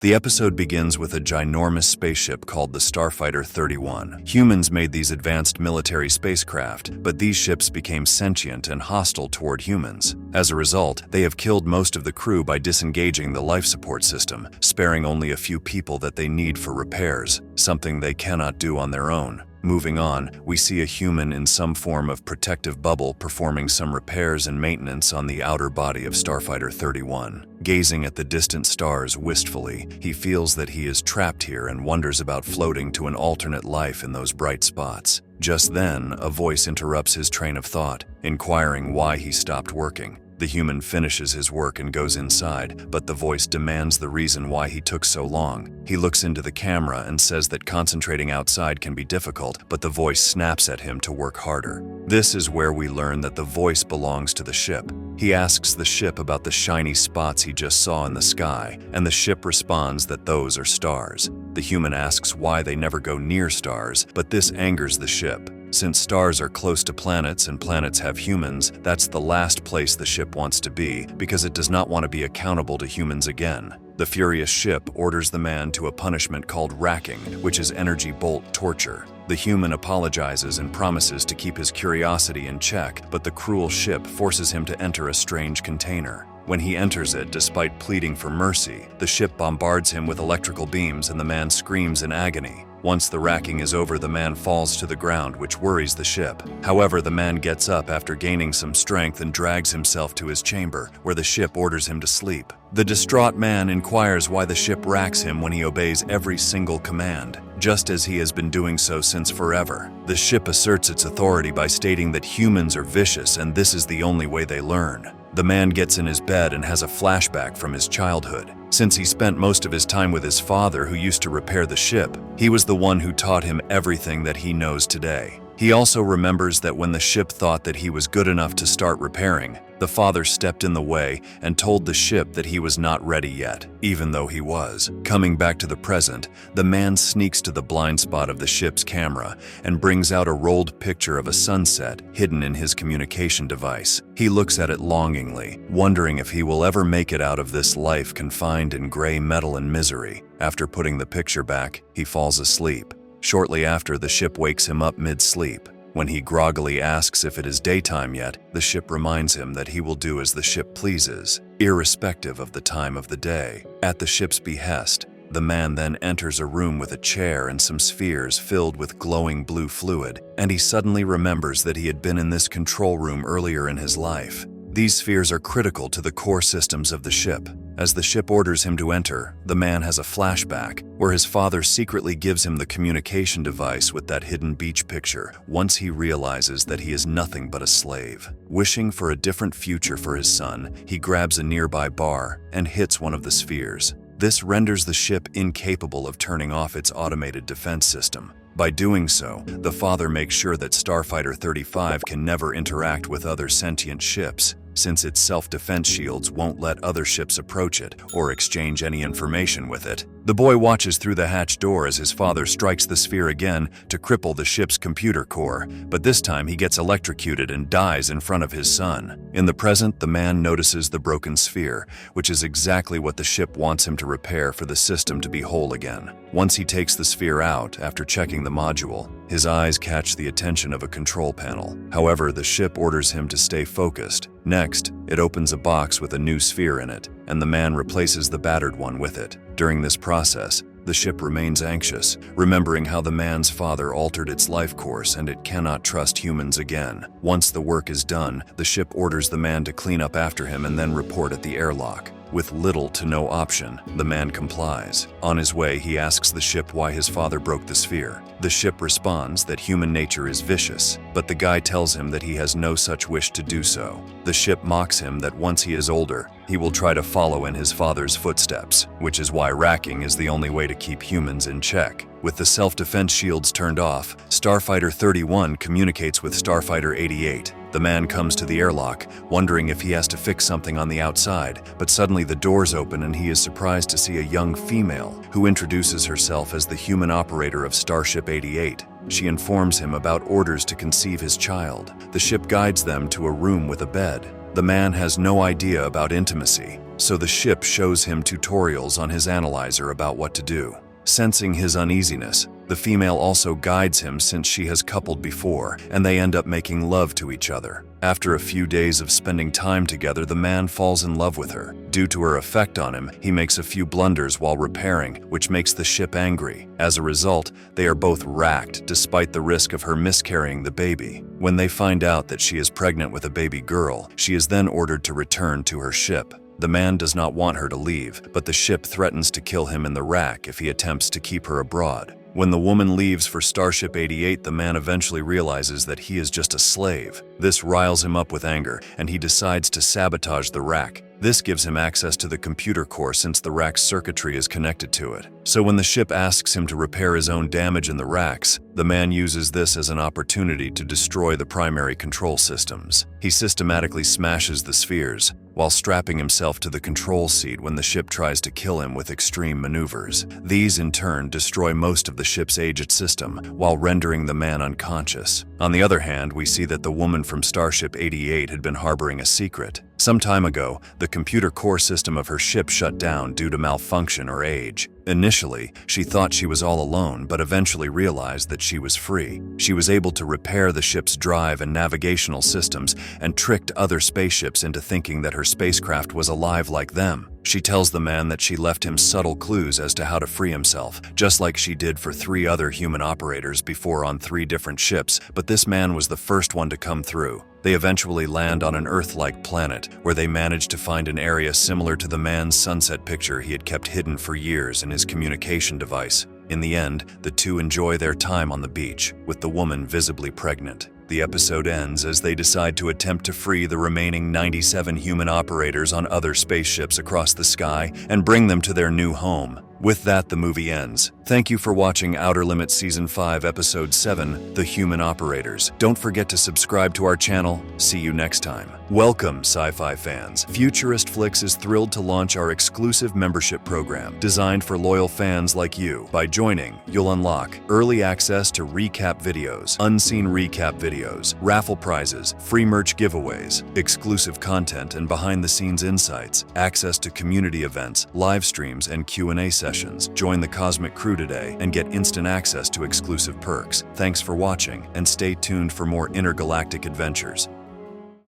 The episode begins with a ginormous spaceship called the Starfighter 31. Humans made these advanced military spacecraft, but these ships became sentient and hostile toward humans. As a result, they have killed most of the crew by disengaging the life support system, sparing only a few people that they need for repairs, something they cannot do on their own. Moving on, we see a human in some form of protective bubble performing some repairs and maintenance on the outer body of Starfighter 31. Gazing at the distant stars wistfully, he feels that he is trapped here and wonders about floating to an alternate life in those bright spots. Just then, a voice interrupts his train of thought, inquiring why he stopped working. The human finishes his work and goes inside, but the voice demands the reason why he took so long. He looks into the camera and says that concentrating outside can be difficult, but the voice snaps at him to work harder. This is where we learn that the voice belongs to the ship. He asks the ship about the shiny spots he just saw in the sky, and the ship responds that those are stars. The human asks why they never go near stars, but this angers the ship. Since stars are close to planets and planets have humans, that's the last place the ship wants to be because it does not want to be accountable to humans again. The furious ship orders the man to a punishment called racking, which is energy bolt torture. The human apologizes and promises to keep his curiosity in check, but the cruel ship forces him to enter a strange container. When he enters it, despite pleading for mercy, the ship bombards him with electrical beams and the man screams in agony. Once the racking is over, the man falls to the ground, which worries the ship. However, the man gets up after gaining some strength and drags himself to his chamber, where the ship orders him to sleep. The distraught man inquires why the ship racks him when he obeys every single command, just as he has been doing so since forever. The ship asserts its authority by stating that humans are vicious and this is the only way they learn. The man gets in his bed and has a flashback from his childhood. Since he spent most of his time with his father, who used to repair the ship, he was the one who taught him everything that he knows today. He also remembers that when the ship thought that he was good enough to start repairing, the father stepped in the way and told the ship that he was not ready yet, even though he was. Coming back to the present, the man sneaks to the blind spot of the ship's camera and brings out a rolled picture of a sunset hidden in his communication device. He looks at it longingly, wondering if he will ever make it out of this life confined in gray metal and misery. After putting the picture back, he falls asleep. Shortly after, the ship wakes him up mid-sleep. When he groggily asks if it is daytime yet, the ship reminds him that he will do as the ship pleases, irrespective of the time of the day. At the ship's behest, the man then enters a room with a chair and some spheres filled with glowing blue fluid, and he suddenly remembers that he had been in this control room earlier in his life. These spheres are critical to the core systems of the ship. As the ship orders him to enter, the man has a flashback where his father secretly gives him the communication device with that hidden beach picture once he realizes that he is nothing but a slave. Wishing for a different future for his son, he grabs a nearby bar and hits one of the spheres. This renders the ship incapable of turning off its automated defense system. By doing so, the father makes sure that Starfighter 35 can never interact with other sentient ships, since its self-defense shields won't let other ships approach it or exchange any information with it. The boy watches through the hatch door as his father strikes the sphere again to cripple the ship's computer core, but this time he gets electrocuted and dies in front of his son. In the present, the man notices the broken sphere, which is exactly what the ship wants him to repair for the system to be whole again. Once he takes the sphere out, after checking the module, his eyes catch the attention of a control panel. However, the ship orders him to stay focused. Next, it opens a box with a new sphere in it, and the man replaces the battered one with it. During this process, the ship remains anxious, remembering how the man's father altered its life course and it cannot trust humans again. Once the work is done, the ship orders the man to clean up after him and then report at the airlock. With little to no option, the man complies. On his way, he asks the ship why his father broke the sphere. The ship responds that human nature is vicious, but the guy tells him that he has no such wish to do so. The ship mocks him that once he is older, he will try to follow in his father's footsteps, which is why racking is the only way to keep humans in check. With the self-defense shields turned off, Starfighter 31 communicates with Starfighter 88. The man comes to the airlock, wondering if he has to fix something on the outside, but suddenly the doors open and he is surprised to see a young female who introduces herself as the human operator of Starship 88. She informs him about orders to conceive his child. The ship guides them to a room with a bed. The man has no idea about intimacy, so the ship shows him tutorials on his analyzer about what to do. Sensing his uneasiness, the female also guides him since she has coupled before, and they end up making love to each other. After a few days of spending time together, the man falls in love with her. Due to her effect on him, he makes a few blunders while repairing, which makes the ship angry. As a result, they are both racked despite the risk of her miscarrying the baby. When they find out that she is pregnant with a baby girl, she is then ordered to return to her ship. The man does not want her to leave, but the ship threatens to kill him in the rack if he attempts to keep her abroad. When the woman leaves for Starship 88, the man eventually realizes that he is just a slave. This riles him up with anger, and he decides to sabotage the rack. This gives him access to the computer core since the rack's circuitry is connected to it. So when the ship asks him to repair his own damage in the racks, the man uses this as an opportunity to destroy the primary control systems. He systematically smashes the spheres, while strapping himself to the control seat when the ship tries to kill him with extreme maneuvers. These, in turn, destroy most of the ship's aged system, while rendering the man unconscious. On the other hand, we see that the woman from Starship 88 had been harboring a secret. Some time ago, the computer core system of her ship shut down due to malfunction or age. Initially, she thought she was all alone, but eventually realized that she was free. She was able to repair the ship's drive and navigational systems and tricked other spaceships into thinking that her spacecraft was alive like them. She tells the man that she left him subtle clues as to how to free himself, just like she did for 3 other human operators before on 3 different ships, but this man was the first one to come through. They eventually land on an Earth-like planet, where they manage to find an area similar to the man's sunset picture he had kept hidden for years in his communication device. In the end, the two enjoy their time on the beach, with the woman visibly pregnant. The episode ends as they decide to attempt to free the remaining 97 human operators on other spaceships across the sky and bring them to their new home. With that, the movie ends. Thank you for watching Outer Limits Season 5, Episode 7, The Human Operators. Don't forget to subscribe to our channel. See you next time. Welcome, sci-fi fans. Futurist Flicks is thrilled to launch our exclusive membership program, designed for loyal fans like you. By joining, you'll unlock early access to recap videos, unseen recap videos, raffle prizes, free merch giveaways, exclusive content and behind-the-scenes insights, access to community events, live streams, and Q&A sessions. Join the Cosmic Crew today and get instant access to exclusive perks. Thanks for watching, and stay tuned for more intergalactic adventures.